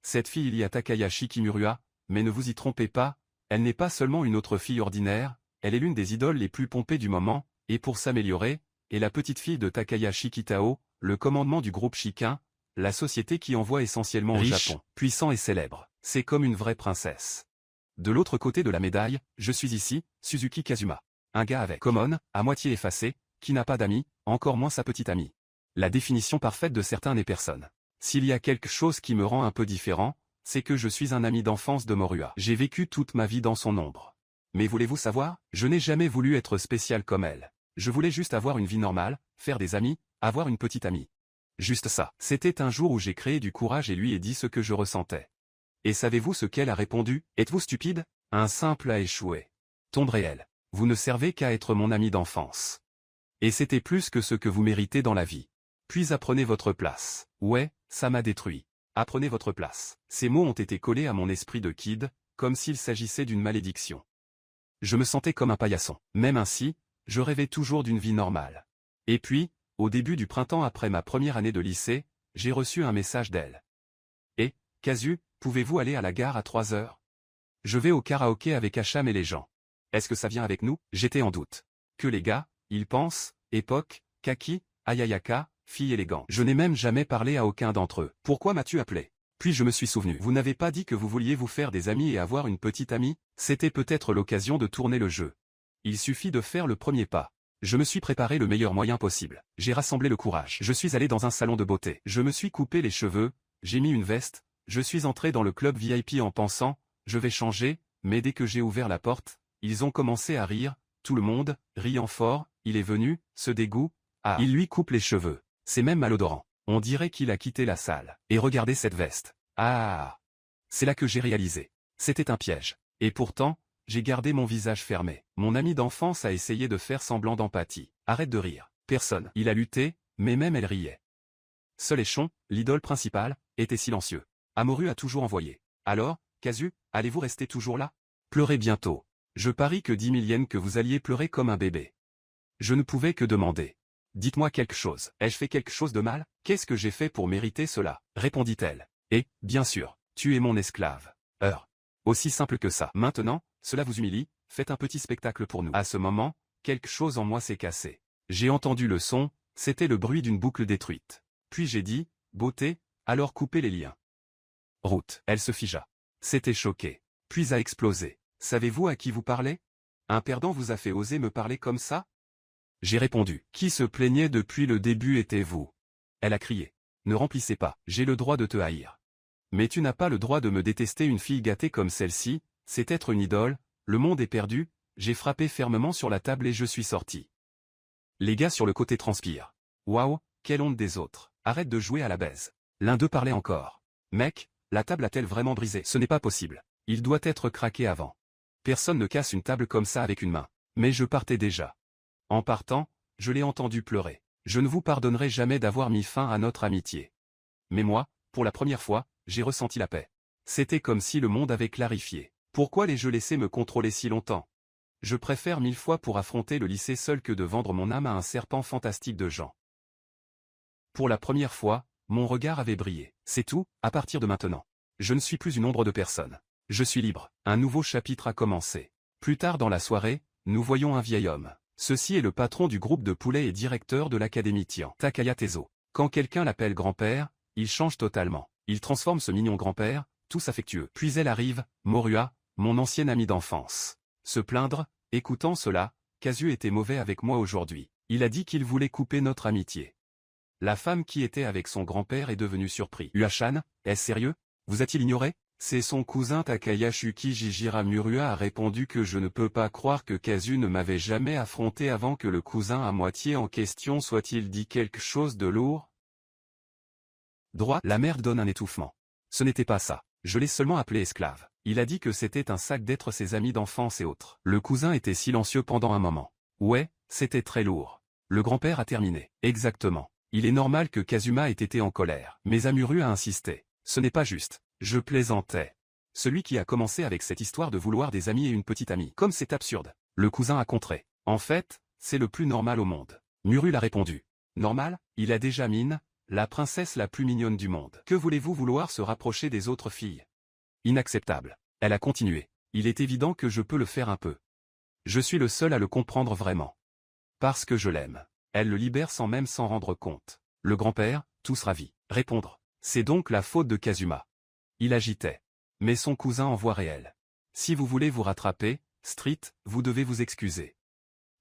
Cette fille il y a Takayashi Kimurua, mais ne vous y trompez pas, elle n'est pas seulement une autre fille ordinaire, elle est l'une des idoles les plus pompées du moment, et pour s'améliorer, est la petite fille de Takayashi Kitao, le commandement du groupe Shikin, la société qui envoie essentiellement au Japon. Puissant et célèbre, c'est comme une vraie princesse. De l'autre côté de la médaille, je suis ici, Suzuki Kazuma. Un gars avec common, à moitié effacé, qui n'a pas d'amis, encore moins sa petite amie. La définition parfaite de certains n'est personne. S'il y a quelque chose qui me rend un peu différent, c'est que je suis un ami d'enfance de Morua. J'ai vécu toute ma vie dans son ombre. Mais voulez-vous savoir, je n'ai jamais voulu être spécial comme elle. Je voulais juste avoir une vie normale, faire des amis, avoir une petite amie. Juste ça. C'était un jour où j'ai créé du courage et lui ai dit ce que je ressentais. Et savez-vous ce qu'elle a répondu? Êtes-vous stupide? Un simple a échoué. Tombe réelle. Vous ne servez qu'à être mon ami d'enfance. Et c'était plus que ce que vous méritez dans la vie. Puis apprenez votre place. Ouais, ça m'a détruit. Apprenez votre place. Ces mots ont été collés à mon esprit de kid, comme s'il s'agissait d'une malédiction. Je me sentais comme un paillasson. Même ainsi, je rêvais toujours d'une vie normale. Et puis, au début du printemps après ma première année de lycée, j'ai reçu un message d'elle. Et, Kazu, pouvez-vous aller à la gare à 3 heures? Je vais au karaoké avec Hacham et les gens. Est-ce que ça vient avec nous? J'étais en doute. Que les gars, ils pensent, époque, kaki, ayayaka, fille élégante. Je n'ai même jamais parlé à aucun d'entre eux. Pourquoi m'as-tu appelé? Puis je me suis souvenu. Vous n'avez pas dit que vous vouliez vous faire des amis et avoir une petite amie? C'était peut-être l'occasion de tourner le jeu. Il suffit de faire le premier pas. Je me suis préparé le meilleur moyen possible. J'ai rassemblé le courage. Je suis allé dans un salon de beauté. Je me suis coupé les cheveux, j'ai mis une veste, je suis entré dans le club VIP en pensant, je vais changer, mais dès que j'ai ouvert la porte, ils ont commencé à rire, tout le monde, riant fort, il est venu, ce dégoût, ah, il lui coupe les cheveux. C'est même malodorant. On dirait qu'il a quitté la salle. Et regardez cette veste. Ah! C'est là que j'ai réalisé. C'était un piège. Et pourtant, j'ai gardé mon visage fermé. Mon ami d'enfance a essayé de faire semblant d'empathie. Arrête de rire. Personne. Il a lutté, mais même elle riait. Seul Échon, l'idole principale, était silencieux. Amoru a toujours envoyé. Alors, Kazu, allez-vous rester toujours là? Pleurez bientôt. Je parie que 10 000 yens que vous alliez pleurer comme un bébé. Je ne pouvais que demander. Dites-moi quelque chose. Ai-je fait quelque chose de mal? Qu'est-ce que j'ai fait pour mériter cela? Répondit-elle. Et, bien sûr, tu es mon esclave. Aussi simple que ça. Maintenant, cela vous humilie, faites un petit spectacle pour nous. À ce moment, quelque chose en moi s'est cassé. J'ai entendu le son, c'était le bruit d'une boucle détruite. Puis j'ai dit, beauté, alors coupez les liens. Route. Elle se figea. C'était choqué. Puis a explosé. Savez-vous à qui vous parlez? Un perdant vous a fait oser me parler comme ça? J'ai répondu. Qui se plaignait depuis le début était vous. Elle a crié. Ne remplissez pas, j'ai le droit de te haïr. Mais tu n'as pas le droit de me détester une fille gâtée comme celle-ci, c'est être une idole, le monde est perdu, j'ai frappé fermement sur la table et je suis sorti. Les gars sur le côté transpirent. Waouh, quelle honte des autres. Arrête de jouer à la baise. L'un d'eux parlait encore. Mec, la table a-t-elle vraiment brisé? Ce n'est pas possible. Il doit être craqué avant. Personne ne casse une table comme ça avec une main. Mais je partais déjà. En partant, je l'ai entendu pleurer. Je ne vous pardonnerai jamais d'avoir mis fin à notre amitié. Mais moi, pour la première fois, j'ai ressenti la paix. C'était comme si le monde avait clarifié. Pourquoi les jeux laissaient me contrôler si longtemps? Je préfère 1000 fois pour affronter le lycée seul que de vendre mon âme à un serpent fantastique de gens. Pour la première fois, mon regard avait brillé. C'est tout, à partir de maintenant. Je ne suis plus une ombre de personne. Je suis libre. Un nouveau chapitre a commencé. Plus tard dans la soirée, nous voyons un vieil homme. Ceci est le patron du groupe de poulets et directeur de l'académie Tian. Takaya Tezo. Quand quelqu'un l'appelle grand-père, il change totalement. Il transforme ce mignon grand-père, tous affectueux. Puis elle arrive, Morua, mon ancien ami d'enfance. Se plaindre, écoutant cela, Kazu était mauvais avec moi aujourd'hui. Il a dit qu'il voulait couper notre amitié. La femme qui était avec son grand-père est devenue surprise. Uachan, est-ce sérieux? Vous a-t-il ignoré? C'est son cousin Takayashuki Jijira Murua a répondu que je ne peux pas croire que Kazu ne m'avait jamais affronté avant que le cousin à moitié en question soit-il dit quelque chose de lourd? Droit, la mère donne un étouffement. Ce n'était pas ça. Je l'ai seulement appelé esclave. Il a dit que c'était un sac d'être ses amis d'enfance et autres. Le cousin était silencieux pendant un moment. Ouais, c'était très lourd. Le grand-père a terminé. Exactement. Il est normal que Kazuma ait été en colère. Mais Amuru a insisté. Ce n'est pas juste. Je plaisantais. Celui qui a commencé avec cette histoire de vouloir des amis et une petite amie. Comme c'est absurde. Le cousin a contré. En fait, c'est le plus normal au monde. Muru l'a répondu. Normal? Il a déjà mine, La princesse la plus mignonne du monde. Que voulez-vous vouloir se rapprocher des autres filles? Inacceptable. Elle a continué. Il est évident que je peux le faire un peu. Je suis le seul à le comprendre vraiment. Parce que je l'aime. Elle le libère sans même s'en rendre compte. Le grand-père, tous ravis. Répondre. C'est donc la faute de Kazuma. Il agitait. Mais son cousin en voit réel. Si vous voulez vous rattraper, Street, vous devez vous excuser.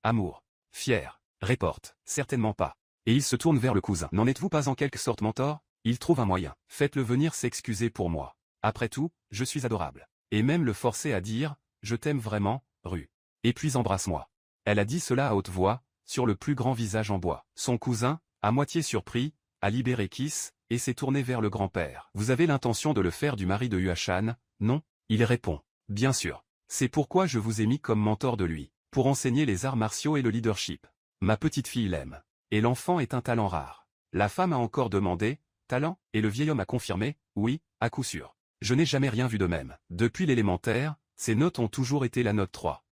Amour. Fier. Réporte. Certainement pas. Et il se tourne vers le cousin. N'en êtes-vous pas en quelque sorte mentor? Il trouve un moyen. Faites-le venir s'excuser pour moi. Après tout, je suis adorable. Et même le forcer à dire, je t'aime vraiment, Rue. Et puis embrasse-moi. Elle a dit cela à haute voix, sur le plus grand visage en bois. Son cousin, à moitié surpris, a libéré Kiss, et s'est tourné vers le grand-père. Vous avez l'intention de le faire du mari de Yuashan, non? Il répond. Bien sûr. C'est pourquoi je vous ai mis comme mentor de lui. Pour enseigner les arts martiaux et le leadership. Ma petite fille l'aime. Et l'enfant est un talent rare. La femme a encore demandé, talent? Et le vieil homme a confirmé, oui, à coup sûr. Je n'ai jamais rien vu de même. Depuis l'élémentaire, ses notes ont toujours été la note 3.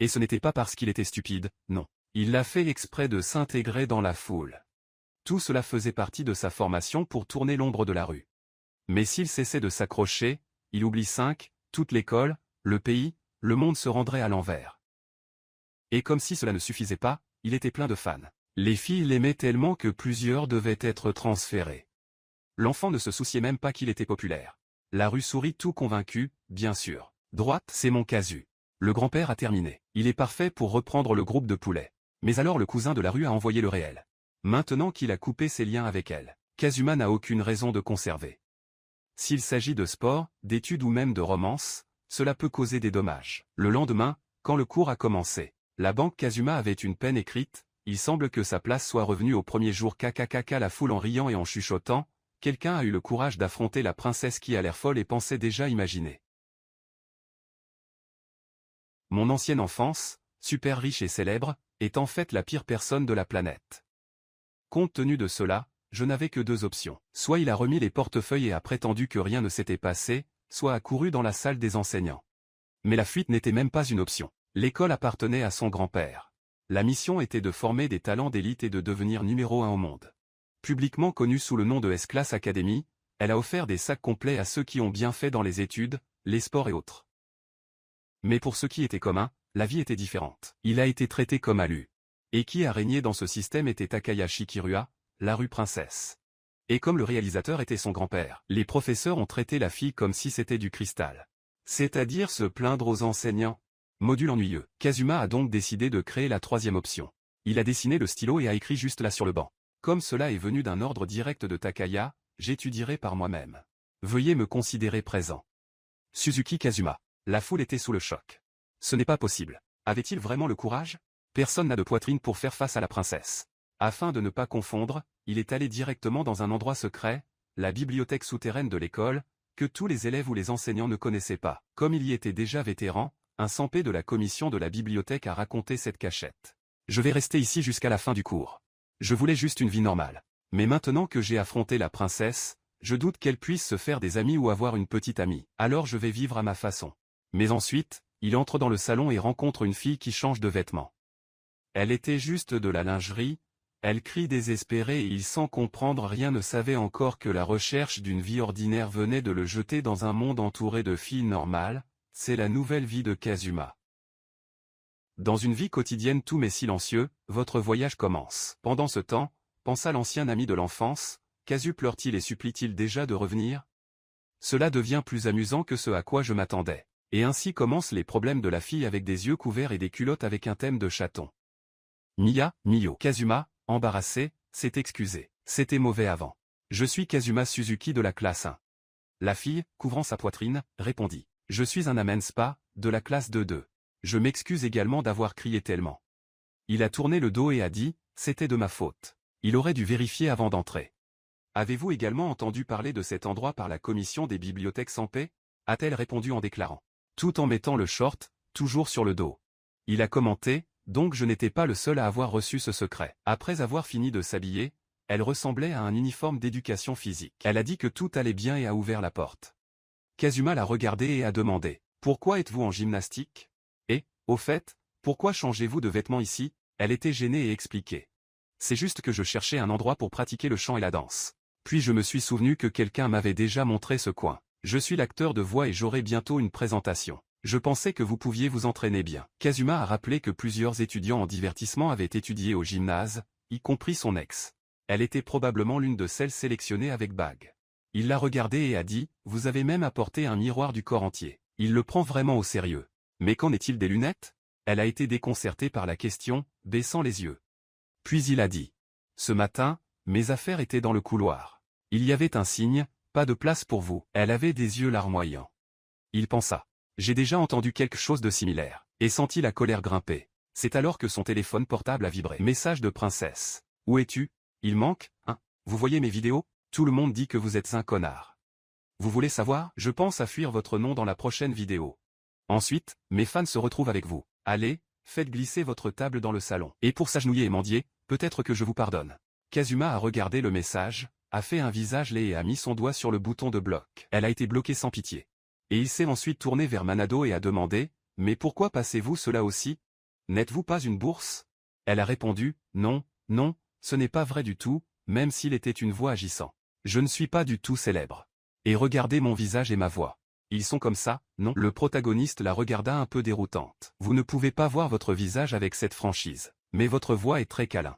Et ce n'était pas parce qu'il était stupide, non. Il l'a fait exprès de s'intégrer dans la foule. Tout cela faisait partie de sa formation pour tourner l'ombre de la rue. Mais s'il cessait de s'accrocher, il oublie toute l'école, le pays, le monde se rendrait à l'envers. Et comme si cela ne suffisait pas, il était plein de fans. Les filles l'aimaient tellement que plusieurs devaient être transférés. L'enfant ne se souciait même pas qu'il était populaire. La rue sourit tout convaincu, bien sûr. Droite, c'est mon casu. Le grand-père a terminé. Il est parfait pour reprendre le groupe de poulets. Mais alors le cousin de la rue a envoyé le réel. Maintenant qu'il a coupé ses liens avec elle, Kazuma n'a aucune raison de conserver. S'il s'agit de sport, d'études ou même de romance, cela peut causer des dommages. Le lendemain, quand le cours a commencé, la banque Kazuma avait une peine écrite, il semble que sa place soit revenue au premier jour. KKKK. La foule en riant et en chuchotant, quelqu'un a eu le courage d'affronter la princesse qui a l'air folle et pensait déjà imaginer. Mon ancienne enfance, super riche et célèbre, est en fait la pire personne de la planète. Compte tenu de cela, je n'avais que deux options. Soit il a remis les portefeuilles et a prétendu que rien ne s'était passé, soit a couru dans la salle des enseignants. Mais la fuite n'était même pas une option. L'école appartenait à son grand-père. La mission était de former des talents d'élite et de devenir numéro 1 au monde. Publiquement connue sous le nom de S-Class Academy, elle a offert des sacs complets à ceux qui ont bien fait dans les études, les sports et autres. Mais pour ceux qui étaient communs, la vie était différente. Il a été traité comme alu. Et qui a régné dans ce système était Takayashi Kirua, la rue princesse. Et comme le réalisateur était son grand-père, les professeurs ont traité la fille comme si c'était du cristal. C'est-à-dire se plaindre aux enseignants. Module ennuyeux. Kazuma a donc décidé de créer la troisième option. Il a dessiné le stylo et a écrit juste là sur le banc. Comme cela est venu d'un ordre direct de Takaya, j'étudierai par moi-même. Veuillez me considérer présent. Suzuki Kazuma. La foule était sous le choc. Ce n'est pas possible. Avait-il vraiment le courage? Personne n'a de poitrine pour faire face à la princesse. Afin de ne pas confondre, il est allé directement dans un endroit secret, la bibliothèque souterraine de l'école, que tous les élèves ou les enseignants ne connaissaient pas. Comme il y était déjà vétéran, un 100p de la commission de la bibliothèque a raconté cette cachette. Je vais rester ici jusqu'à la fin du cours. Je voulais juste une vie normale. Mais maintenant que j'ai affronté la princesse, je doute qu'elle puisse se faire des amis ou avoir une petite amie. Alors je vais vivre à ma façon. Mais ensuite, il entre dans le salon et rencontre une fille qui change de vêtements. Elle était juste de la lingerie, elle crie désespérée et il sans comprendre rien ne savait encore que la recherche d'une vie ordinaire venait de le jeter dans un monde entouré de filles normales, c'est la nouvelle vie de Kazuma. Dans une vie quotidienne tout mais silencieux, votre voyage commence. Pendant ce temps, pensa l'ancien ami de l'enfance, Kazu pleure-t-il et supplie-t-il déjà de revenir? Cela devient plus amusant que ce à quoi je m'attendais. Et ainsi commencent les problèmes de la fille avec des yeux couverts et des culottes avec un thème de chaton. Mio. Kazuma, embarrassé, s'est excusé. C'était mauvais avant. Je suis Kazuma Suzuki de la classe 1. La fille, couvrant sa poitrine, répondit. Je suis un amen spa, de la classe 2-2. Je m'excuse également d'avoir crié tellement. Il a tourné le dos et a dit, c'était de ma faute. Il aurait dû vérifier avant d'entrer. Avez-vous également entendu parler de cet endroit par la commission des bibliothèques sans paix? A-t-elle répondu en déclarant. Tout en mettant le short, toujours sur le dos. Il a commenté, donc je n'étais pas le seul à avoir reçu ce secret. Après avoir fini de s'habiller, elle ressemblait à un uniforme d'éducation physique. Elle a dit que tout allait bien et a ouvert la porte. Kazuma l'a regardé et a demandé, pourquoi êtes-vous en gymnastique? Et, au fait, pourquoi changez-vous de vêtements ici? Elle était gênée et expliquait. C'est juste que je cherchais un endroit pour pratiquer le chant et la danse. Puis je me suis souvenu que quelqu'un m'avait déjà montré ce coin. Je suis l'acteur de voix et j'aurai bientôt une présentation. Je pensais que vous pouviez vous entraîner bien. Kazuma a rappelé que plusieurs étudiants en divertissement avaient étudié au gymnase, y compris son ex. Elle était probablement l'une de celles sélectionnées avec bague. Il l'a regardée et a dit, « Vous avez même apporté un miroir du corps entier. » Il le prend vraiment au sérieux. Mais qu'en est-il des lunettes? Elle a été déconcertée par la question, baissant les yeux. Puis il a dit, « Ce matin, mes affaires étaient dans le couloir. Il y avait un signe, pas de place pour vous. » Elle avait des yeux larmoyants. Il pensa, « J'ai déjà entendu quelque chose de similaire. » Et senti la colère grimper. C'est alors que son téléphone portable a vibré. Message de princesse. « Où es-tu? Il manque, hein? Vous voyez mes vidéos? Tout le monde dit que vous êtes un connard. Vous voulez savoir? Je pense à fuir votre nom dans la prochaine vidéo. Ensuite, mes fans se retrouvent avec vous. Allez, faites glisser votre table dans le salon. Et pour s'agenouiller et mendier, peut-être que je vous pardonne. » Kazuma a regardé le message, a fait un visage laid et a mis son doigt sur le bouton de bloc. Elle a été bloquée sans pitié. Et il s'est ensuite tourné vers Manado et a demandé, « Mais pourquoi passez-vous cela aussi? N'êtes-vous pas une bourse? » Elle a répondu, « Non, non, ce n'est pas vrai du tout, même s'il était une voix agissant. Je ne suis pas du tout célèbre. Et regardez mon visage et ma voix. Ils sont comme ça, non ?» Le protagoniste la regarda un peu déroutante. « Vous ne pouvez pas voir votre visage avec cette franchise. Mais votre voix est très câlin.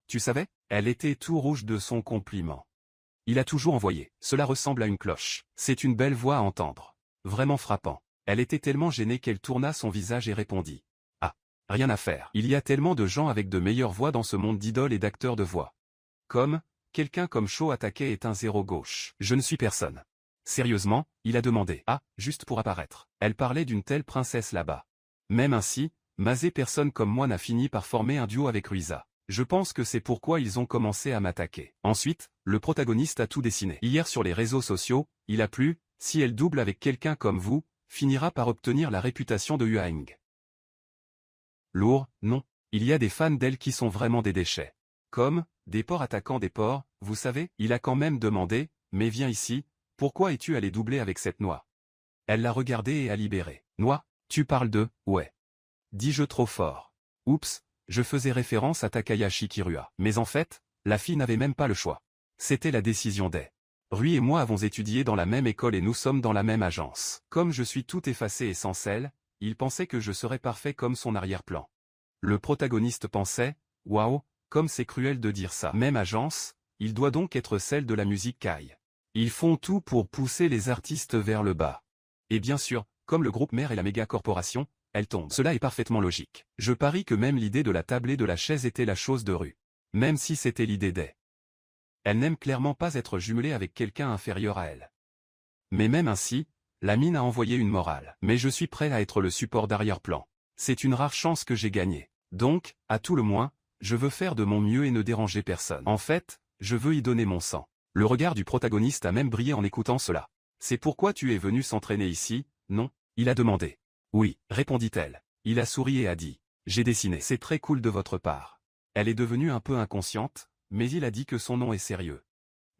Tu savais? » Elle était tout rouge de son compliment. Il a toujours envoyé. Cela ressemble à une cloche. C'est une belle voix à entendre. Vraiment frappant. Elle était tellement gênée qu'elle tourna son visage et répondit. « Ah, rien à faire. Il y a tellement de gens avec de meilleures voix dans ce monde d'idoles et d'acteurs de voix. Comme, quelqu'un comme Sho Atake est un zéro gauche. Je ne suis personne. » Sérieusement, il a demandé. « Ah, juste pour apparaître. » Elle parlait d'une telle princesse là-bas. Même ainsi, Masé personne comme moi n'a fini par former un duo avec Ruisa. Je pense que c'est pourquoi ils ont commencé à m'attaquer. Ensuite, le protagoniste a tout dessiné. Hier sur les réseaux sociaux, il a plu, si elle double avec quelqu'un comme vous, finira par obtenir la réputation de Huang. Lourd, non. Il y a des fans d'elle qui sont vraiment des déchets. Comme, des porcs attaquant des porcs, vous savez, il a quand même demandé, mais viens ici, pourquoi es-tu allé doubler avec cette noix? Elle l'a regardé et a libéré. Noix, tu parles de, ouais. Dis-je trop fort. Oups, je faisais référence à Takayashi Kirua. Mais en fait, la fille n'avait même pas le choix. C'était la décision des. Rui et moi avons étudié dans la même école et nous sommes dans la même agence. Comme je suis tout effacé et sans sel, il pensait que je serais parfait comme son arrière-plan. Le protagoniste pensait, waouh, comme c'est cruel de dire ça. Même agence, il doit donc être celle de la musique Kai. Ils font tout pour pousser les artistes vers le bas. Et bien sûr, comme le groupe mère et la méga corporation, elle tombe. Cela est parfaitement logique. Je parie que même l'idée de la table et de la chaise était la chose de Rue. Même si c'était l'idée des. Elle n'aime clairement pas être jumelée avec quelqu'un inférieur à elle. Mais même ainsi, la mine a envoyé une morale. Mais je suis prêt à être le support d'arrière-plan. C'est une rare chance que j'ai gagnée. Donc, à tout le moins, je veux faire de mon mieux et ne déranger personne. En fait, je veux y donner mon sang. Le regard du protagoniste a même brillé en écoutant cela. C'est pourquoi tu es venu s'entraîner ici, non? Il a demandé. Oui, répondit-elle. Il a souri et a dit. J'ai dessiné. C'est très cool de votre part. Elle est devenue un peu inconsciente, mais il a dit que son nom est sérieux.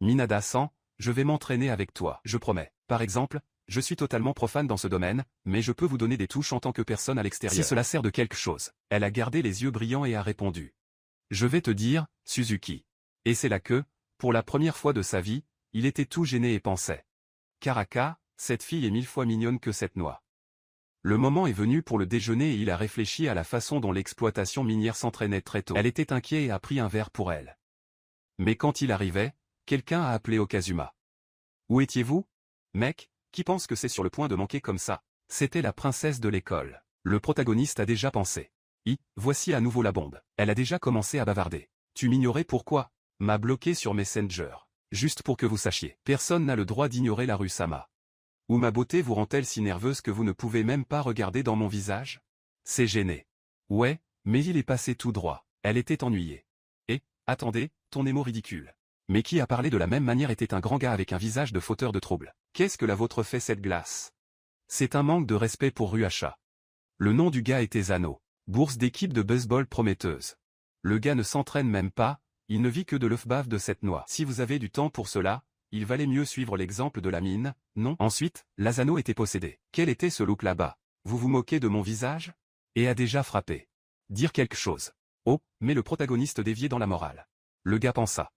Minada-san, je vais m'entraîner avec toi. Je promets. Par exemple, je suis totalement profane dans ce domaine, mais je peux vous donner des touches en tant que personne à l'extérieur. Si cela sert de quelque chose. Elle a gardé les yeux brillants et a répondu. Je vais te dire, Suzuki. Et c'est là que, pour la première fois de sa vie, il était tout gêné et pensait. Karaka, cette fille est 1000 fois mignonne que cette noix. Le moment est venu pour le déjeuner et il a réfléchi à la façon dont l'exploitation minière s'entraînait très tôt. Elle était inquiète et a pris un verre pour elle. Mais quand il arrivait, quelqu'un a appelé Okazuma. Où étiez-vous? Mec, qui pense que c'est sur le point de manquer comme ça? C'était la princesse de l'école. Le protagoniste a déjà pensé. Voici à nouveau la bombe. Elle a déjà commencé à bavarder. Tu m'ignorais pourquoi? M'a bloqué sur Messenger. Juste pour que vous sachiez. Personne n'a le droit d'ignorer la rue Sama. Ou ma beauté vous rend-elle si nerveuse que vous ne pouvez même pas regarder dans mon visage? C'est gêné. Ouais, mais il est passé tout droit. Elle était ennuyée. Et, attendez, ton émo ridicule. Mais qui a parlé de la même manière était un grand gars avec un visage de fauteur de trouble. Qu'est-ce que la vôtre fait cette glace? C'est un manque de respect pour Ruacha. Le nom du gars était Zano. Bourse d'équipe de baseball prometteuse. Le gars ne s'entraîne même pas, il ne vit que de l'œuf bave de cette noix. Si vous avez du temps pour cela, il valait mieux suivre l'exemple de la mine, non? Ensuite, Lazano était possédé. Quel était ce look là-bas? Vous vous moquez de mon visage? Et a déjà frappé. Dire quelque chose. Oh, mais le protagoniste déviait dans la morale. Le gars pensa.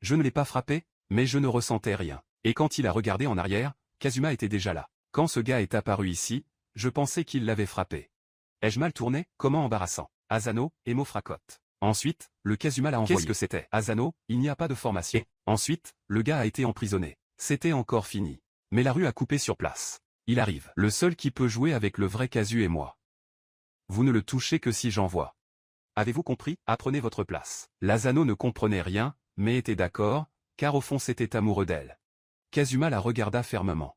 Je ne l'ai pas frappé? Mais je ne ressentais rien. Et quand il a regardé en arrière, Kazuma était déjà là. Quand ce gars est apparu ici, je pensais qu'il l'avait frappé. Ai-je mal tourné? Comment embarrassant. Asano, Emo fracotte. Ensuite, le Kazuma l'a envoyé. Qu'est-ce que c'était? Asano, il n'y a pas de formation. Et ensuite, le gars a été emprisonné. C'était encore fini. Mais la rue a coupé sur place. Il arrive. Le seul qui peut jouer avec le vrai Kazu est moi. Vous ne le touchez que si j'envoie. Avez-vous compris? Apprenez votre place. L'Asano ne comprenait rien, mais était d'accord, car au fond c'était amoureux d'elle. Kazuma la regarda fermement.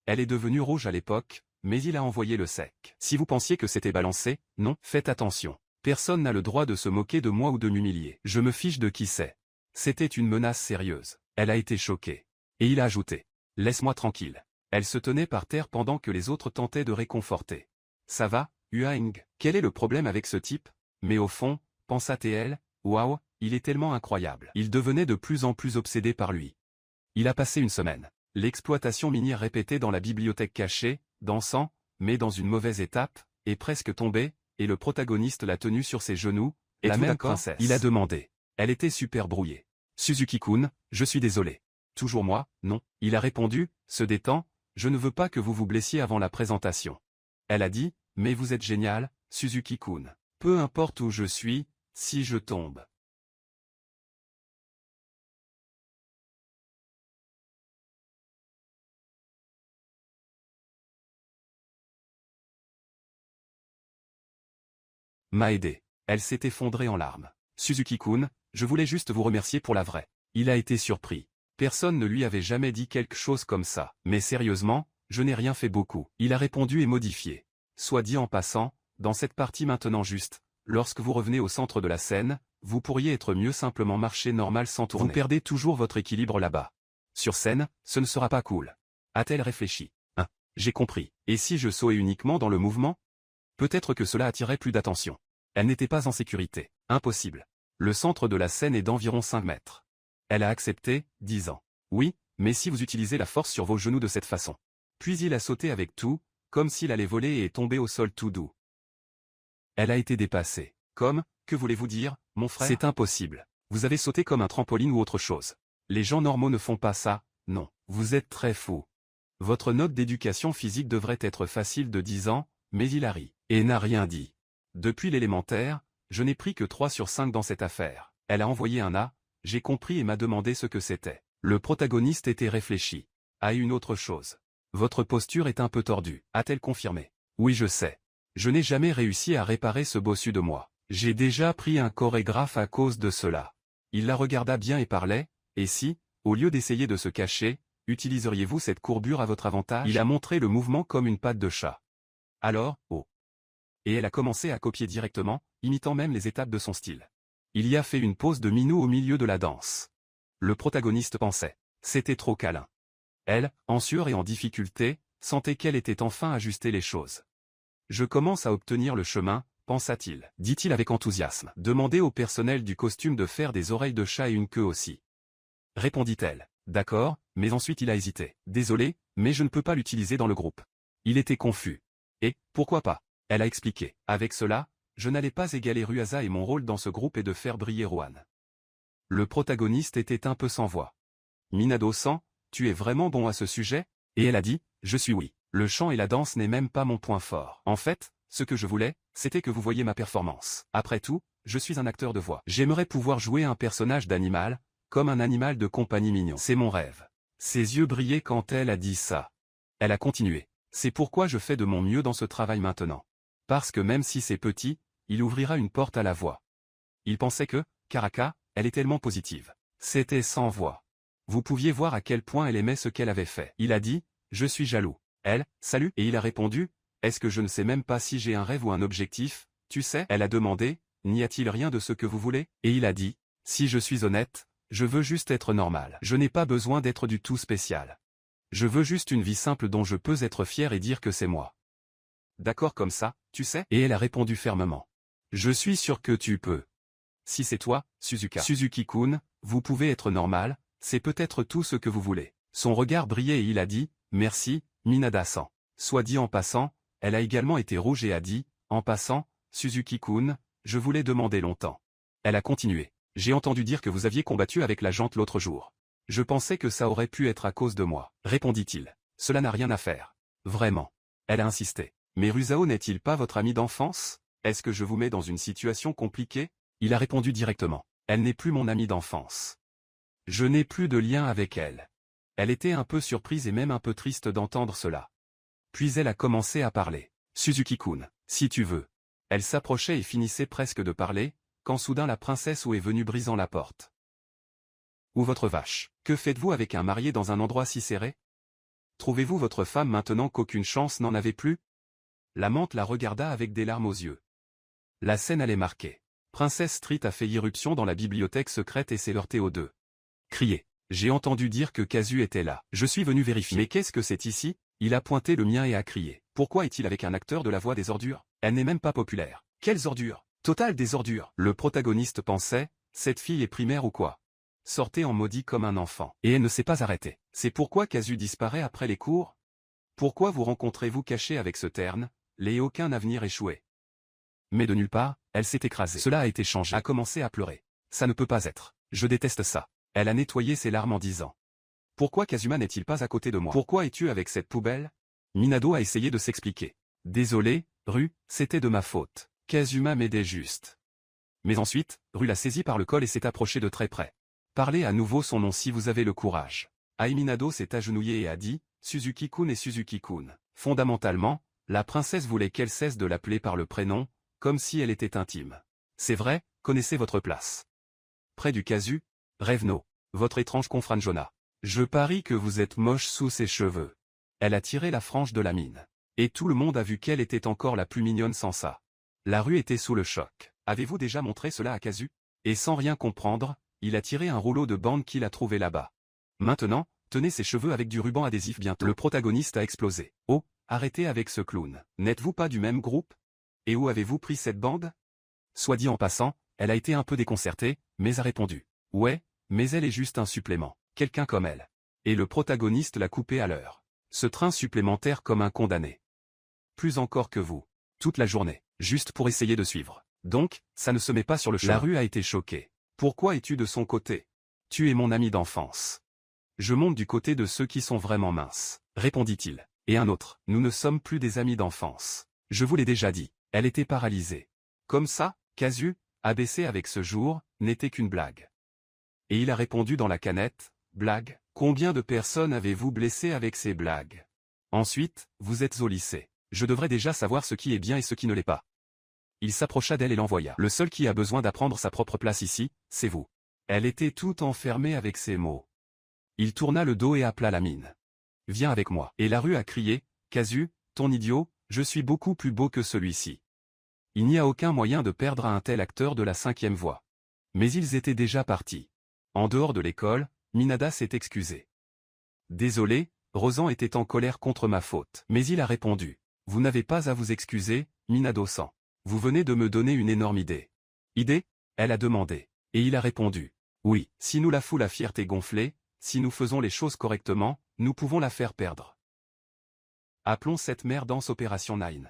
Elle est devenue rouge à l'époque, mais il a envoyé le sec. Si vous pensiez que c'était balancé, non, faites attention. Personne n'a le droit de se moquer de moi ou de m'humilier. Je me fiche de qui c'est. C'était une menace sérieuse. Elle a été choquée. Et il a ajouté. Laisse-moi tranquille. Elle se tenait par terre pendant que les autres tentaient de réconforter. Ça va, Huang? Quel est le problème avec ce type? Mais au fond, pensa TL, waouh, il est tellement incroyable. Il devenait de plus en plus obsédé par lui. Il a passé une semaine. L'exploitation minière répétée dans la bibliothèque cachée, dansant, mais dans une mauvaise étape, est presque tombée, et le protagoniste l'a tenue sur ses genoux, la même princesse. Il a demandé. Elle était super brouillée. Suzuki-kun, je suis désolé. Toujours moi, non. Il a répondu, se détend, je ne veux pas que vous vous blessiez avant la présentation. Elle a dit, mais vous êtes génial, Suzuki-kun. Peu importe où je suis, si je tombe. M'a aidé. Elle s'est effondrée en larmes. Suzuki-kun, je voulais juste vous remercier pour la vraie. Il a été surpris. Personne ne lui avait jamais dit quelque chose comme ça. Mais sérieusement, je n'ai rien fait beaucoup. Il a répondu et modifié. Soit dit en passant, dans cette partie maintenant juste, lorsque vous revenez au centre de la scène, vous pourriez être mieux simplement marcher normal sans tourner. Vous perdez toujours votre équilibre là-bas. Sur scène, ce ne sera pas cool. A-t-elle réfléchi? J'ai compris. Et si je sautais uniquement dans le mouvement? Peut-être que cela attirait plus d'attention. Elle n'était pas en sécurité. Impossible. Le centre de la scène est d'environ 5 mètres. Elle a accepté, disant. Oui, mais si vous utilisez la force sur vos genoux de cette façon. Puis il a sauté avec tout, comme s'il allait voler et est tombé au sol tout doux. Elle a été dépassée. Comme, que voulez-vous dire, mon frère? C'est impossible. Vous avez sauté comme un trampoline ou autre chose. Les gens normaux ne font pas ça, non. Vous êtes très fou. Votre note d'éducation physique devrait être facile de 10 ans, mais il a ri. Et n'a rien dit. Depuis l'élémentaire, je n'ai pris que 3 sur 5 dans cette affaire. Elle a envoyé un A, j'ai compris et m'a demandé ce que c'était. Le protagoniste était réfléchi. À une autre chose. Votre posture est un peu tordue. A-t-elle confirmé? Oui, je sais. Je n'ai jamais réussi à réparer ce bossu de moi. J'ai déjà pris un chorégraphe à cause de cela. Il la regarda bien et parlait, et si, au lieu d'essayer de se cacher, utiliseriez-vous cette courbure à votre avantage? Il a montré le mouvement comme une patte de chat. Alors, oh. Et elle a commencé à copier directement, imitant même les étapes de son style. Il y a fait une pause de minou au milieu de la danse. Le protagoniste pensait. C'était trop câlin. Elle, en sueur et en difficulté, sentait qu'elle était enfin ajusté les choses. Je commence à obtenir le chemin, pensa-t-il. Dit-il avec enthousiasme. Demandez au personnel du costume de faire des oreilles de chat et une queue aussi. Répondit-elle. D'accord, mais ensuite il a hésité. Désolé, mais je ne peux pas l'utiliser dans le groupe. Il était confus. Et, pourquoi pas? Elle a expliqué. Avec cela, je n'allais pas égaler Ruasa et mon rôle dans ce groupe est de faire briller Rohan. Le protagoniste était un peu sans voix. Minado-san, tu es vraiment bon à ce sujet? Et elle a dit, je suis oui. Le chant et la danse n'est même pas mon point fort. En fait, ce que je voulais, c'était que vous voyiez ma performance. Après tout, je suis un acteur de voix. J'aimerais pouvoir jouer un personnage d'animal, comme un animal de compagnie mignon. C'est mon rêve. Ses yeux brillaient quand elle a dit ça. Elle a continué. C'est pourquoi je fais de mon mieux dans ce travail maintenant. Parce que même si c'est petit, il ouvrira une porte à la voix. Il pensait que, Karaka, elle est tellement positive. C'était sans voix. Vous pouviez voir à quel point elle aimait ce qu'elle avait fait. Il a dit, je suis jaloux. Elle, salut. Et il a répondu, est-ce que je ne sais même pas si j'ai un rêve ou un objectif, tu sais? Elle a demandé, n'y a-t-il rien de ce que vous voulez? Et il a dit, si je suis honnête, je veux juste être normal. Je n'ai pas besoin d'être du tout spécial. Je veux juste une vie simple dont je peux être fier et dire que c'est moi. D'accord comme ça, tu sais? Et elle a répondu fermement. Je suis sûr que tu peux. Si c'est toi, Suzuka. Suzuki-kun, vous pouvez être normal, c'est peut-être tout ce que vous voulez. Son regard brillait et il a dit, merci, Minada-san. Soit dit en passant, elle a également été rouge et a dit, en passant, Suzuki-kun, je voulais demander longtemps. Elle a continué. J'ai entendu dire que vous aviez combattu avec la jante l'autre jour. Je pensais que ça aurait pu être à cause de moi, répondit-il. Cela n'a rien à faire. Vraiment. Elle a insisté. Mais Rusao n'est-il pas votre ami d'enfance? Est-ce que je vous mets dans une situation compliquée? Il a répondu directement. Elle n'est plus mon amie d'enfance. Je n'ai plus de lien avec elle. Elle était un peu surprise et même un peu triste d'entendre cela. Puis elle a commencé à parler. Suzuki-kun, si tu veux. Elle s'approchait et finissait presque de parler, quand soudain la princesse est venue brisant la porte. Ou votre vache, que faites-vous avec un marié dans un endroit si serré? Trouvez-vous votre femme maintenant qu'aucune chance n'en avait plus? L'amante la regarda avec des larmes aux yeux. La scène allait marquer. Princesse Street a fait irruption dans la bibliothèque secrète et s'est heurtée aux deux. Crié. J'ai entendu dire que Kazu était là. Je suis venu vérifier. Mais qu'est-ce que c'est ici? Il a pointé le mien et a crié. Pourquoi est-il avec un acteur de la voix des ordures? Elle n'est même pas populaire. Quelles ordures? Total des ordures. Le protagoniste pensait, cette fille est primaire ou quoi? Sortait en maudit comme un enfant. Et elle ne s'est pas arrêtée. C'est pourquoi Kazu disparaît après les cours? Pourquoi vous rencontrez-vous caché avec ce terne, et aucun avenir échoué? Mais de nulle part, elle s'est écrasée. Cela a été changé. A commencé à pleurer. Ça ne peut pas être. Je déteste ça. Elle a nettoyé ses larmes en disant. Pourquoi Kazuma n'est-il pas à côté de moi? Pourquoi es-tu avec cette poubelle? Minado a essayé de s'expliquer. Désolé, Ru, c'était de ma faute. Kazuma m'aidait juste. Mais ensuite, Ru l'a saisi par le col et s'est approché de très près. Parlez à nouveau son nom si vous avez le courage. Ai Minado s'est agenouillé et a dit, Suzuki-kun et Suzuki-kun. Fondamentalement, la princesse voulait qu'elle cesse de l'appeler par le prénom, comme si elle était intime. C'est vrai, connaissez votre place. Près du casu, Revno, votre étrange confranjona. Je parie que vous êtes moche sous ses cheveux. Elle a tiré la frange de la mine. Et tout le monde a vu qu'elle était encore la plus mignonne sans ça. La rue était sous le choc. Avez-vous déjà montré cela à Kazu? Et sans rien comprendre, il a tiré un rouleau de bande qu'il a trouvé là-bas. Maintenant, tenez ses cheveux avec du ruban adhésif bientôt. Le protagoniste a explosé. Oh, arrêtez avec ce clown. N'êtes-vous pas du même groupe? Et où avez-vous pris cette bande? Soit dit en passant, elle a été un peu déconcertée, mais a répondu. Ouais, mais elle est juste un supplément. Quelqu'un comme elle. Et le protagoniste l'a coupé à l'heure. Ce train supplémentaire comme un condamné. Plus encore que vous. Toute la journée, juste pour essayer de suivre. Donc, ça ne se met pas sur le chemin. La rue a été choquée. Pourquoi es-tu de son côté? Tu es mon ami d'enfance. Je monte du côté de ceux qui sont vraiment minces, répondit-il. Et un autre, nous ne sommes plus des amis d'enfance. Je vous l'ai déjà dit, elle était paralysée. Comme ça, Kazu, abaissé avec ce jour, n'était qu'une blague. Et il a répondu dans la canette, blague, combien de personnes avez-vous blessé avec ces blagues? Ensuite, vous êtes au lycée. Je devrais déjà savoir ce qui est bien et ce qui ne l'est pas. Il s'approcha d'elle et l'envoya. Le seul qui a besoin d'apprendre sa propre place ici, c'est vous. Elle était toute enfermée avec ces mots. Il tourna le dos et appela la mine. Viens avec moi. Et la rue a crié, Kazu, ton idiot, je suis beaucoup plus beau que celui-ci. Il n'y a aucun moyen de perdre à un tel acteur de la 5e voie. Mais ils étaient déjà partis. En dehors de l'école, Minada s'est excusé. Désolé, Rosan était en colère contre ma faute. Mais il a répondu. Vous n'avez pas à vous excuser, Minado-san. Vous venez de me donner une énorme idée. Idée? Elle a demandé. Et il a répondu. Oui, si nous la fout la fierté gonflée, si nous faisons les choses correctement, nous pouvons la faire perdre. Appelons cette mère danse Opération 9.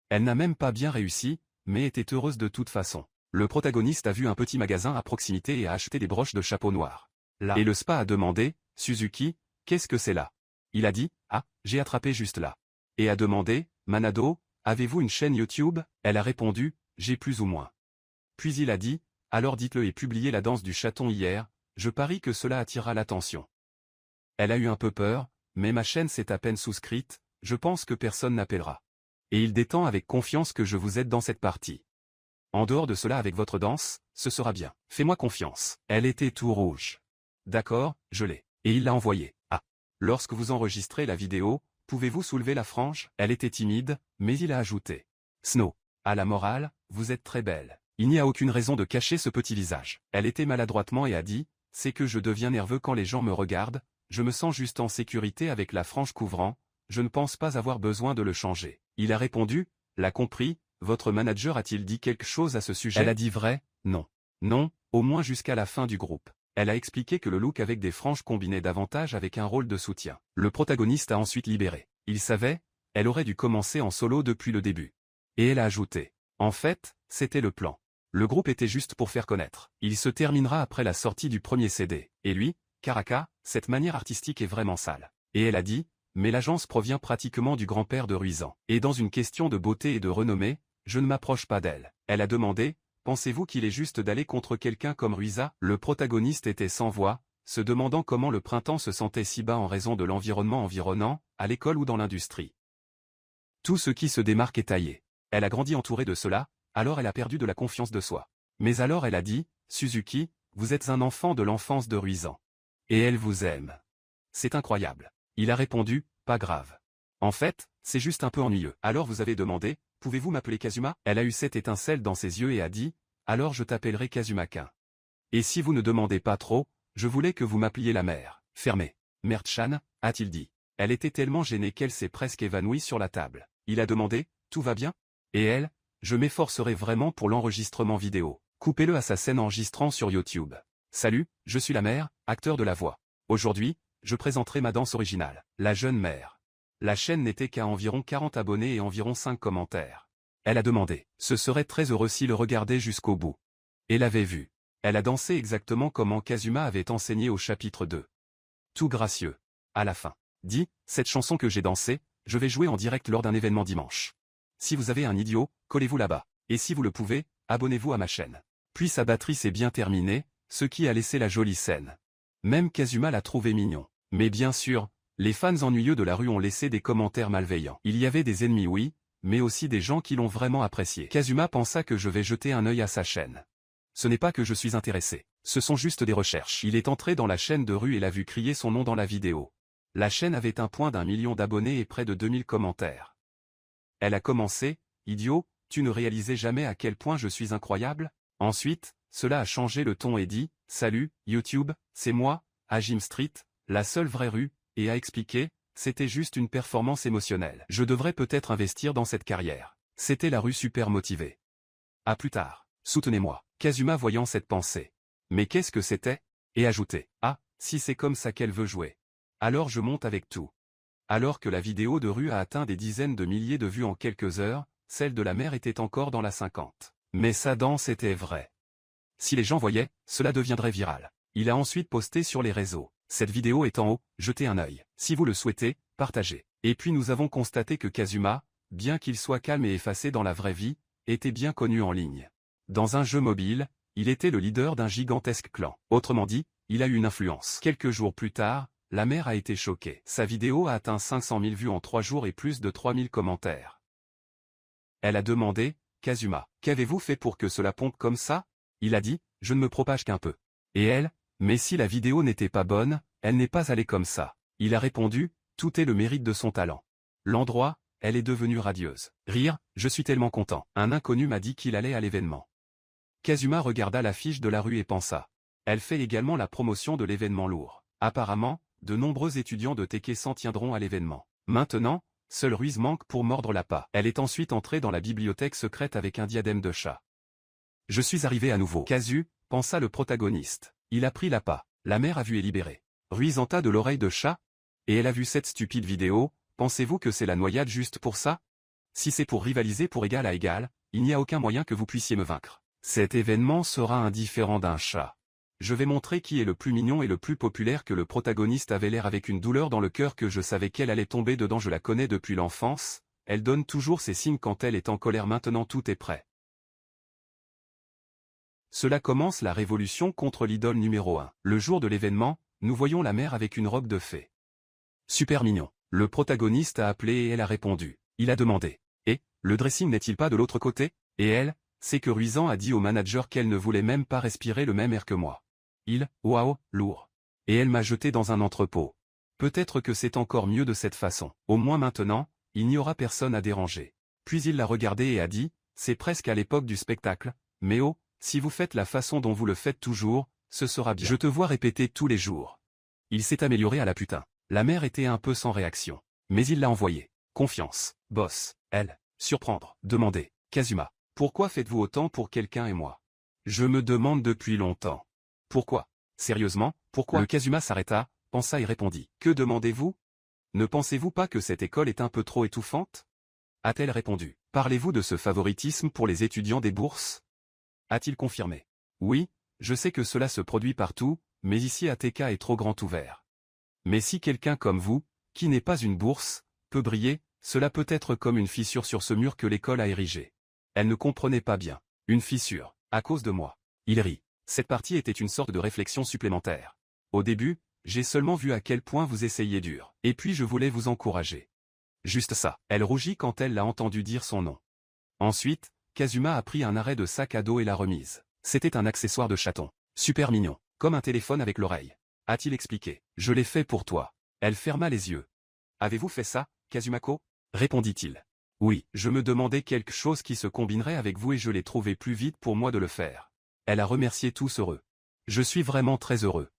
Elle n'a même pas bien réussi, mais était heureuse de toute façon. Le protagoniste a vu un petit magasin à proximité et a acheté des broches de chapeau noir. Là. Et le spa a demandé, Suzuki, qu'est-ce que c'est là? Il a dit, ah, j'ai attrapé juste là. Et a demandé, Manado, avez-vous une chaîne YouTube? Elle a répondu, j'ai plus ou moins. Puis il a dit, alors dites-le et publiez la danse du chaton hier, je parie que cela attirera l'attention. Elle a eu un peu peur, mais ma chaîne s'est à peine souscrite, je pense que personne n'appellera. Et il détend avec confiance que je vous aide dans cette partie. En dehors de cela avec votre danse, ce sera bien. Fais-moi confiance. Elle était tout rouge. D'accord, je l'ai. Et il l'a envoyé. Ah. Lorsque vous enregistrez la vidéo, pouvez-vous soulever la frange? Elle était timide, mais il a ajouté. Snow. À la morale, vous êtes très belle. Il n'y a aucune raison de cacher ce petit visage. Elle était maladroitement et a dit, c'est que je deviens nerveux quand les gens me regardent, je me sens juste en sécurité avec la frange couvrant, je ne pense pas avoir besoin de le changer. Il a répondu, l'a compris, votre manager a-t-il dit quelque chose à ce sujet? Elle a dit vrai, non. Non, au moins jusqu'à la fin du groupe. Elle a expliqué que le look avec des franges combinait davantage avec un rôle de soutien. Le protagoniste a ensuite libéré. Il savait, elle aurait dû commencer en solo depuis le début. Et elle a ajouté. En fait, c'était le plan. Le groupe était juste pour faire connaître. Il se terminera après la sortie du premier CD. Et lui, Karaka, cette manière artistique est vraiment sale. Et elle a dit, mais l'agence provient pratiquement du grand-père de Ruizan. Et dans une question de beauté et de renommée, je ne m'approche pas d'elle. Elle a demandé, pensez-vous qu'il est juste d'aller contre quelqu'un comme Ruiza? Le protagoniste était sans voix, se demandant comment le printemps se sentait si bas en raison de l'environnement environnant, à l'école ou dans l'industrie. Tout ce qui se démarque est taillé. Elle a grandi entourée de cela, alors elle a perdu de la confiance de soi. Mais alors elle a dit, Suzuki, vous êtes un enfant de l'enfance de Ruizan. Et elle vous aime. C'est incroyable. Il a répondu, pas grave. En fait, c'est juste un peu ennuyeux. Alors vous avez demandé, pouvez-vous m'appeler Kazuma? Elle a eu cette étincelle dans ses yeux et a dit, alors je t'appellerai Kazuma-kun. Et si vous ne demandez pas trop, je voulais que vous m'appeliez la mère. Fermez. Mère-chan, a-t-il dit. Elle était tellement gênée qu'elle s'est presque évanouie sur la table. Il a demandé, tout va bien? Et elle, je m'efforcerai vraiment pour l'enregistrement vidéo. Coupez-le à sa scène enregistrant sur YouTube. Salut, je suis la mère, acteur de la voix. Aujourd'hui, je présenterai ma danse originale, La Jeune Mère. La chaîne n'était qu'à environ 40 abonnés et environ 5 commentaires. Elle a demandé, ce serait très heureux s'il regardait jusqu'au bout. Et l'avait vu. Elle a dansé exactement comme Kazuma avait enseigné au chapitre 2. Tout gracieux. À la fin. Dit, cette chanson que j'ai dansée, je vais jouer en direct lors d'un événement dimanche. Si vous avez un idiot, collez-vous là-bas. Et si vous le pouvez, abonnez-vous à ma chaîne. Puis sa batterie s'est bien terminée, ce qui a laissé la jolie scène. Même Kazuma l'a trouvé mignon. Mais bien sûr, les fans ennuyeux de la rue ont laissé des commentaires malveillants. Il y avait des ennemis oui, mais aussi des gens qui l'ont vraiment apprécié. Kazuma pensa que je vais jeter un œil à sa chaîne. Ce n'est pas que je suis intéressé. Ce sont juste des recherches. Il est entré dans la chaîne de rue et l'a vu crier son nom dans la vidéo. La chaîne avait un point d'1 million d'abonnés et près de 2000 commentaires. Elle a commencé, idiot, tu ne réalisais jamais à quel point je suis incroyable? Ensuite, cela a changé le ton et dit, salut, YouTube, c'est moi, Ajim Street, la seule vraie rue, et a expliqué, c'était juste une performance émotionnelle. Je devrais peut-être investir dans cette carrière. C'était la rue super motivée. À plus tard. Soutenez-moi. Kazuma voyant cette pensée. Mais qu'est-ce que c'était? Et ajouté, ah, si c'est comme ça qu'elle veut jouer. Alors je monte avec tout. Alors que la vidéo de rue a atteint des dizaines de milliers de vues en quelques heures, celle de la mère était encore dans la 50. Mais sa danse était vraie. Si les gens voyaient, cela deviendrait viral. Il a ensuite posté sur les réseaux. Cette vidéo est en haut, jetez un œil. Si vous le souhaitez, partagez. Et puis nous avons constaté que Kazuma, bien qu'il soit calme et effacé dans la vraie vie, était bien connu en ligne. Dans un jeu mobile, il était le leader d'un gigantesque clan. Autrement dit, il a eu une influence. Quelques jours plus tard, la mère a été choquée. Sa vidéo a atteint 500 000 vues en 3 jours et plus de 3000 commentaires. Elle a demandé, Kazuma, qu'avez-vous fait pour que cela pompe comme ça? Il a dit, je ne me propage qu'un peu. Et elle, mais si la vidéo n'était pas bonne, elle n'est pas allée comme ça. Il a répondu, tout est le mérite de son talent. L'endroit, elle est devenue radieuse. Rire, je suis tellement content. Un inconnu m'a dit qu'il allait à l'événement. Kazuma regarda l'affiche de la rue et pensa. Elle fait également la promotion de l'événement lourd. Apparemment, de nombreux étudiants de Teke s'en tiendront à l'événement. Maintenant, seul Ruiz manque pour mordre l'appât. Elle est ensuite entrée dans la bibliothèque secrète avec un diadème de chat. Je suis arrivé à nouveau. Kazu, pensa le protagoniste. Il a pris l'appât. La mère a vu et libéré. Ruiz enta de l'oreille de chat. Et elle a vu cette stupide vidéo, pensez-vous que c'est la noyade juste pour ça? Si c'est pour rivaliser pour égal à égal, il n'y a aucun moyen que vous puissiez me vaincre. Cet événement sera indifférent d'un chat. Je vais montrer qui est le plus mignon et le plus populaire que le protagoniste avait l'air avec une douleur dans le cœur que je savais qu'elle allait tomber dedans. Je la connais depuis l'enfance, elle donne toujours ses signes quand elle est en colère. Maintenant tout est prêt. Cela commence la révolution contre l'idole numéro 1. Le jour de l'événement, nous voyons la mère avec une robe de fée. Super mignon. Le protagoniste a appelé et elle a répondu. Il a demandé. Et, le dressing n'est-il pas de l'autre côté? Et elle, c'est que Ruizan a dit au manager qu'elle ne voulait même pas respirer le même air que moi. Waouh, lourd. Et elle m'a jeté dans un entrepôt. Peut-être que c'est encore mieux de cette façon. Au moins maintenant, il n'y aura personne à déranger. Puis il l'a regardé et a dit, c'est presque à l'époque du spectacle, mais oh, si vous faites la façon dont vous le faites toujours, ce sera bien. Je te vois répéter tous les jours. Il s'est amélioré à la putain. La mère était un peu sans réaction. Mais il l'a envoyé. Confiance. Boss. Elle. Surprendre. Demander. Kazuma. Pourquoi faites-vous autant pour quelqu'un et moi? Je me demande depuis longtemps. Pourquoi? Sérieusement, pourquoi? Le Kazuma s'arrêta, pensa et répondit. Que demandez-vous? Ne pensez-vous pas que cette école est un peu trop étouffante? A-t-elle répondu. Parlez-vous de ce favoritisme pour les étudiants des bourses? A-t-il confirmé. Oui, je sais que cela se produit partout, mais ici ATK est trop grand ouvert. Mais si quelqu'un comme vous, qui n'est pas une bourse, peut briller, cela peut être comme une fissure sur ce mur que l'école a érigé. Elle ne comprenait pas bien. Une fissure, à cause de moi. Il rit. Cette partie était une sorte de réflexion supplémentaire. Au début, j'ai seulement vu à quel point vous essayiez dur. Et puis je voulais vous encourager. Juste ça. Elle rougit quand elle l'a entendu dire son nom. Ensuite, Kazuma a pris un arrêt de sac à dos et l'a remise. C'était un accessoire de chaton. Super mignon. Comme un téléphone avec l'oreille. A-t-il expliqué. Je l'ai fait pour toi. Elle ferma les yeux. Avez-vous fait ça, Kazumako? Répondit-il. Oui, je me demandais quelque chose qui se combinerait avec vous et je l'ai trouvé plus vite pour moi de le faire. Elle a remercié tous heureux. Je suis vraiment très heureux.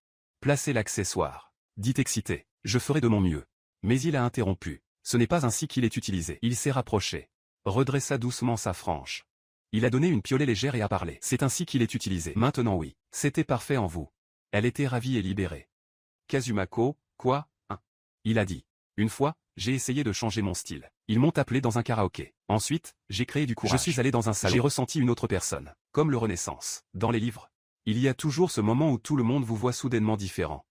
Placez l'accessoire. Dit excité. Je ferai de mon mieux. Mais il a interrompu. Ce n'est pas ainsi qu'il est utilisé. Il s'est rapproché. Redressa doucement sa frange. Il a donné une piolée légère et a parlé. C'est ainsi qu'il est utilisé. Maintenant oui. C'était parfait en vous. Elle était ravie et libérée. Kazumako, quoi, hein? Il a dit. Une fois, j'ai essayé de changer mon style. Ils m'ont appelé dans un karaoké. Ensuite, j'ai créé du courage. Je suis allé dans un salon. J'ai ressenti une autre personne. Comme le Renaissance. Dans les livres. Il y a toujours ce moment où tout le monde vous voit soudainement différent.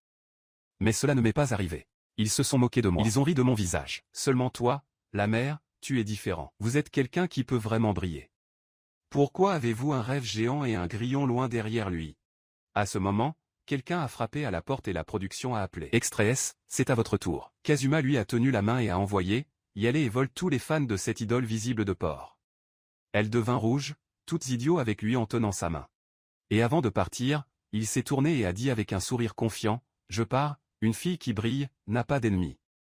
Mais cela ne m'est pas arrivé. Ils se sont moqués de moi. Ils ont ri de mon visage. Seulement toi, la mère, tu es différent. Vous êtes quelqu'un qui peut vraiment briller. Pourquoi avez-vous un rêve géant et un grillon loin derrière lui? À ce moment, quelqu'un a frappé à la porte et la production a appelé. Extrait S, c'est à votre tour. Kazuma lui a tenu la main et a envoyé, y aller et vole tous les fans de cette idole visible de porc. Elle devint rouge, toutes idiots avec lui en tenant sa main. Et avant de partir, il s'est tourné et a dit avec un sourire confiant, je pars, une fille qui brille, n'a pas d'ennemis.